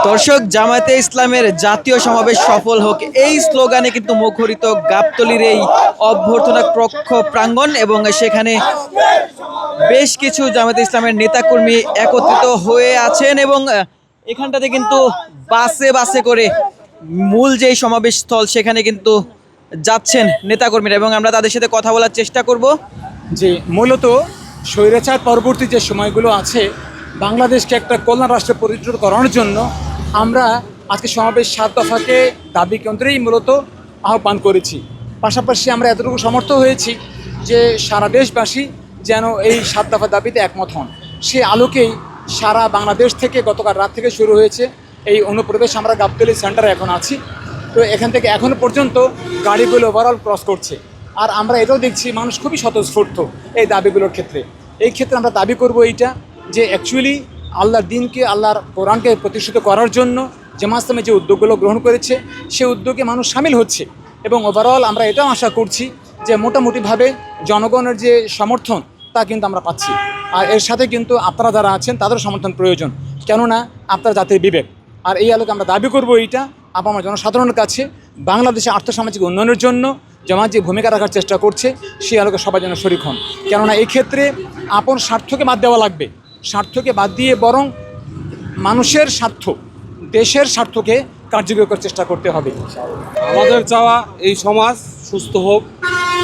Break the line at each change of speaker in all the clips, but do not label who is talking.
দর্শক, জামায়াতে ইসলামের জাতীয় সমাবেশ সফল হোক, এই স্লোগানে কিন্তু মুখরিত গাবতলীর এই অভ্যর্থনা কক্ষ প্রাঙ্গণ এবং সেখানে বেশ কিছু জামায়াতে ইসলামের নেতাকর্মী একত্রিত হয়ে আছেন এবং এখানটাতে কিন্তু বাসে বাসে করে মূল যেই সমাবেশ স্থল সেখানে কিন্তু যাচ্ছেন নেতাকর্মীরা এবং আমরা তাদের সাথে কথা বলার চেষ্টা করব।
যে মূলত স্বৈরাচার পরবর্তী যে সময়গুলো আছে, বাংলাদেশকে একটা কল্যাণ রাষ্ট্রে পরিণত করানোর জন্য আমরা আজকে সমাবেশ 7 দফাকে দাবি কেন্দ্রেই মূলত আহ্বান করেছি। পাশাপাশি আমরা এতটুকু সমর্থ হয়েছি যে সারা দেশবাসী যেন এই 7 দফা দাবিতে একমত হন। সে আলোকেই সারা বাংলাদেশ থেকে গতকাল রাত থেকে শুরু হয়েছে এই অনুপ্রবেশ। আমরা গাবতলী সেন্টারে এখন আছি, তো এখান থেকে এখনও পর্যন্ত গাড়িগুলো ওভারঅল ক্রস করছে। আর আমরা এটাও দেখছি মানুষ খুবই স্বতঃস্ফূর্ত এই দাবিগুলোর ক্ষেত্রে। এই ক্ষেত্রে আমরা দাবি করব এইটা যে অ্যাকচুয়ালি আল্লাহর দিনকে, আল্লাহর কোরআনকে প্রতিষ্ঠিত করার জন্য জামাত ইসলামী যে উদ্যোগগুলো গ্রহণ করেছে সেই উদ্যোগে মানুষ সামিল হচ্ছে এবং ওভারঅল আমরা এটাও আশা করছি যে মোটামুটিভাবে জনগণের যে সমর্থন তা কিন্তু আমরা পাচ্ছি। আর এর সাথে কিন্তু আপনারা যারা আছেন তাদেরও সমর্থন প্রয়োজন, কেননা আপনারা জাতির বিবেক। আর এই আলোকে আমরা দাবি করব এইটা আমার জনসাধারণের কাছে, বাংলাদেশে আর্থসামাজিক উন্নয়নের জন্য জামাত যে ভূমিকা রাখার চেষ্টা করছে সেই আলোকে সবাই যেন শরিক হন। কেননা এই ক্ষেত্রে আপন স্বার্থকে বাদ দেওয়া লাগবে, স্বার্থকে বাদ দিয়ে বরং মানুষের স্বার্থ, দেশের স্বার্থকে কার্যকরী করার চেষ্টা করতে হবে।
আমাদের চাওয়া এই সমাজ সুস্থ হোক,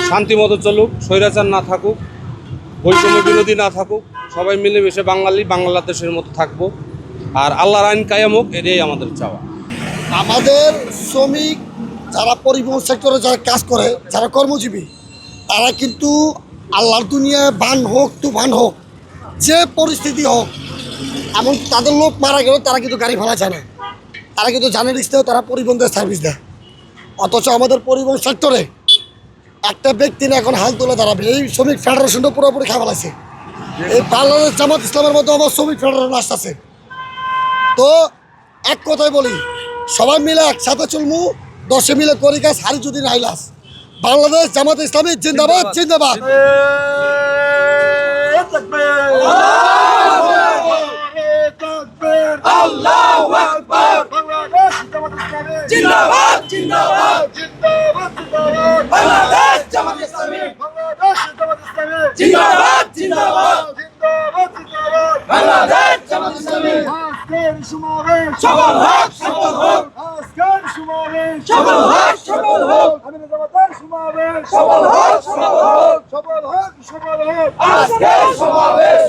শান্তিমতো চলুক, স্বৈরাচার না থাকুক, বৈষম্য বিরোধী না থাকুক, সবাই মিলেমিশে বাংলাদেশের মতো থাকবো, আর আল্লাহর আইন কায়েম হোক, এটাই আমাদের চাওয়া।
আমাদের শ্রমিক যারা পরিবহন সেক্টরে যারা কাজ করে, যারা কর্মজীবী, তারা কিন্তু আল্লাহর দুনিয়ায় বান হোক তুফান হোক, যে পরিস্থিতি হোক, এমন তাদের লোক মারা গেল তারা কিন্তু গাড়ি ভাড়া চায় না, তারা কিন্তু জানের ইস্তেও তারা পরিবহনের সার্ভিস দেয়। অথচ আমাদের পরিবহন সেক্টরে একটা ব্যক্তি না এখন হাল তুলে দাঁড়াবে। এই শ্রমিক ফেডারেশনটা পুরোপুরি খাওয়া লাগছে। এই বাংলাদেশ জামাত ইসলামের মধ্যে আমার শ্রমিক ফেডারেশন আসতেছে। তো এক কথায় বলি, সবাই মিলে একসাথে চলমু, 10 মিলে করি কাজ, হারি যদি নাইলাস। বাংলাদেশ জামাত ইসলামী জিন্দাবাদ, জিন্দাবাদ।
আল্লাহু আকবার, বাংলাদেশ জামাত ইসলামী জিন্দাবাদ, জিন্দাবাদ, জিন্দাবাদ, জিন্দাবাদ, বাংলাদেশ জামাত ইসলামী, বাংলাদেশ জামাত ইসলামী জিন্দাবাদ, জিন্দাবাদ, জিন্দাবাদ, জিন্দাবাদ, বাংলাদেশ জামাত ইসলামী। আজকের সমাবেশ সফল হোক, সফল হোক, আজকের সমাবেশ সফল হোক, সফল হোক, আমির জামাতের সমাবেশ সফল হোক, সফল হোক, সফল হোক, সফল হোক, আজকের সমাবেশ